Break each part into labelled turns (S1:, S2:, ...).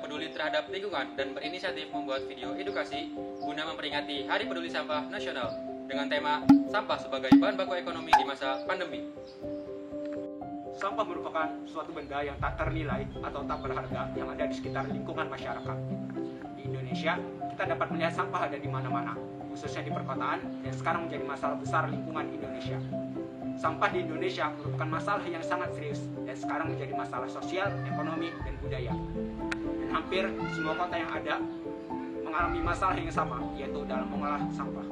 S1: peduli terhadap lingkungan dan berinisiatif membuat video edukasi guna memperingati Hari Peduli Sampah Nasional dengan tema Sampah sebagai bahan baku ekonomi di masa pandemi.
S2: Sampah merupakan suatu benda yang tak ternilai atau tak berharga yang ada di sekitar lingkungan masyarakat. Di Indonesia, kita dapat melihat sampah ada di mana-mana, khususnya di perkotaan, dan sekarang menjadi masalah besar lingkungan Indonesia. Sampah di Indonesia merupakan masalah yang sangat serius dan sekarang menjadi masalah sosial, ekonomi, dan budaya. Dan hampir semua kota yang ada mengalami masalah yang sama, yaitu dalam mengolah sampah.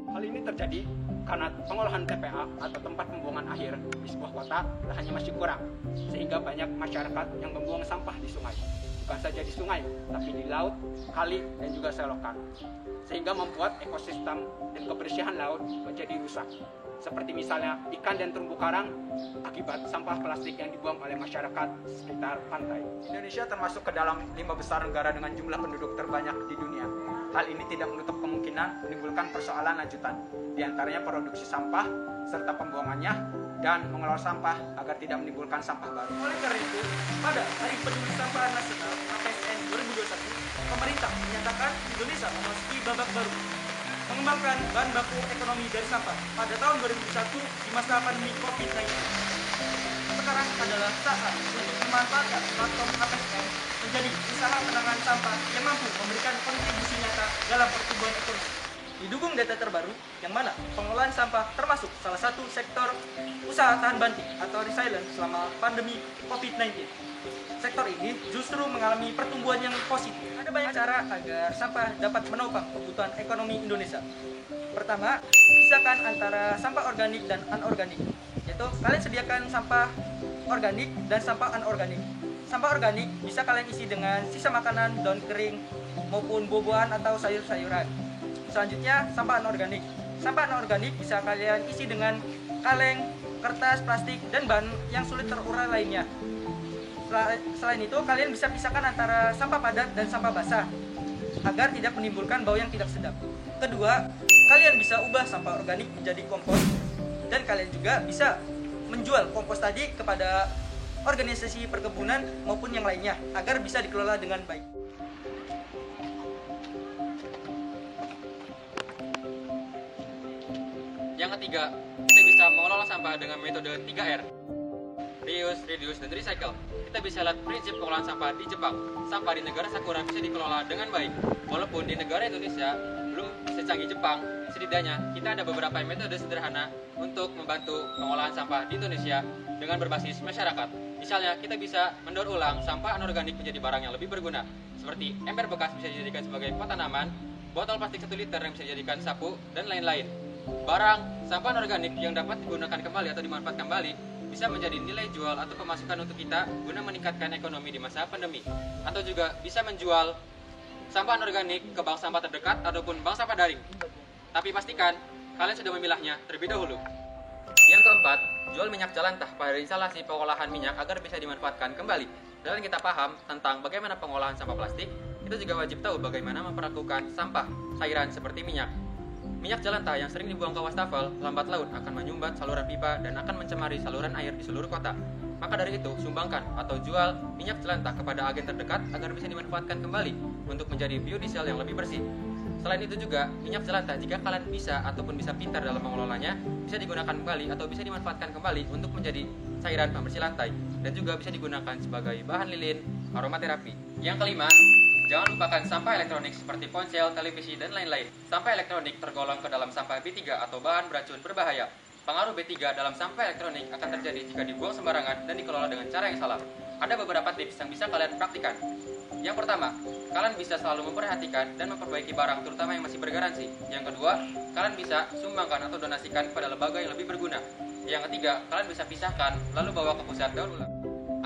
S2: Hal ini terjadi karena pengolahan TPA atau tempat pembuangan akhir di sebuah kota lahannya masih kurang, sehingga banyak masyarakat yang membuang sampah di sungai. Bukan saja di sungai, tapi di laut, kali, dan juga selokan. Sehingga membuat ekosistem dan kebersihan laut menjadi rusak. Seperti misalnya ikan dan terumbu karang akibat sampah plastik yang dibuang oleh masyarakat sekitar pantai. Indonesia termasuk ke dalam 5 besar negara dengan jumlah penduduk terbanyak di dunia. Hal ini tidak menutup kemungkinan menimbulkan persoalan lanjutan, di antaranya produksi sampah serta pembuangannya dan mengelola sampah agar tidak menimbulkan sampah baru.
S3: Oleh karena itu, pada Hari Peduli Sampah Nasional (APSN) 2021, pemerintah menyatakan Indonesia memasuki babak baru, mengembangkan bahan baku ekonomi dari sampah pada tahun 2021 di masa pandemi COVID-19. Sekarang adalah saat untuk memanfaatkan platform APSN menjadi usaha penanganan sampah yang mampu memberikan kontribusi nyata dalam pertumbuhan ekonomi. Didukung data terbaru, yang mana pengelolaan sampah termasuk salah satu sektor usaha tahan banting atau resilient selama pandemi COVID-19. Sektor ini justru mengalami pertumbuhan yang positif. Ada banyak cara agar sampah dapat menopang kebutuhan ekonomi Indonesia. Pertama, pisahkan antara sampah organik dan anorganik, yaitu kalian sediakan sampah organik dan sampah anorganik. Sampah organik bisa kalian isi dengan sisa makanan, daun kering, maupun buah-buahan atau sayur-sayuran. Selanjutnya, sampah anorganik. Sampah anorganik bisa kalian isi dengan kaleng, kertas, plastik, dan bahan yang sulit terurai lainnya. Selain itu, kalian bisa pisahkan antara sampah padat dan sampah basah agar tidak menimbulkan bau yang tidak sedap. Kedua, kalian bisa ubah sampah organik menjadi kompos, dan kalian juga bisa menjual kompos tadi kepada organisasi perkebunan maupun yang lainnya agar bisa dikelola dengan baik.
S1: Yang ketiga, kita bisa mengelola sampah dengan metode 3R. Reuse, reduce, dan recycle. Kita bisa lihat prinsip pengolahan sampah di Jepang. Sampah di negara Sakura bisa dikelola dengan baik. Walaupun di negara Indonesia belum secanggih Jepang, setidaknya kita ada beberapa metode sederhana untuk membantu pengolahan sampah di Indonesia dengan berbasis masyarakat. Misalnya, kita bisa mendaur ulang sampah anorganik menjadi barang yang lebih berguna, seperti ember bekas bisa dijadikan sebagai pot tanaman, botol plastik 1 liter yang bisa dijadikan sapu, dan lain-lain. Barang sampah anorganik yang dapat digunakan kembali atau dimanfaatkan kembali bisa menjadi nilai jual atau pemasukan untuk kita guna meningkatkan ekonomi di masa pandemi. Atau juga bisa menjual sampah anorganik ke bank sampah terdekat ataupun bank sampah daring. Tapi pastikan kalian sudah memilahnya terlebih dahulu. Yang keempat, jual minyak jelantah pada instalasi pengolahan minyak agar bisa dimanfaatkan kembali. Selain kita paham tentang bagaimana pengolahan sampah plastik, kita juga wajib tahu bagaimana memperlakukan sampah cairan seperti minyak. Minyak jelantah yang sering dibuang ke wastafel lambat laun akan menyumbat saluran pipa dan akan mencemari saluran air di seluruh kota. Maka dari itu, sumbangkan atau jual minyak jelantah kepada agen terdekat agar bisa dimanfaatkan kembali untuk menjadi biodiesel yang lebih bersih. Selain itu juga, minyak jelantah jika kalian bisa ataupun bisa pintar dalam mengelolanya, bisa digunakan kembali atau bisa dimanfaatkan kembali untuk menjadi cairan pembersih lantai dan juga bisa digunakan sebagai bahan lilin aromaterapi. Yang kelima, jangan lupakan sampah elektronik seperti ponsel, televisi, dan lain-lain. Sampah elektronik tergolong ke dalam sampah B3 atau bahan beracun berbahaya. Pengaruh B3 dalam sampah elektronik akan terjadi jika dibuang sembarangan dan dikelola dengan cara yang salah. Ada beberapa tips yang bisa kalian praktikkan. Yang pertama, kalian bisa selalu memperhatikan dan memperbaiki barang terutama yang masih bergaransi. Yang kedua, kalian bisa sumbangkan atau donasikan kepada lembaga yang lebih berguna. Yang ketiga, kalian bisa pisahkan lalu bawa ke pusat daur ulang.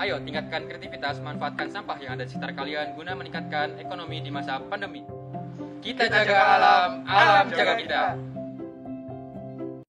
S1: Ayo tingkatkan kreativitas, manfaatkan sampah yang ada di sekitar kalian guna meningkatkan ekonomi di masa pandemi. Kita jaga alam, alam jaga kita.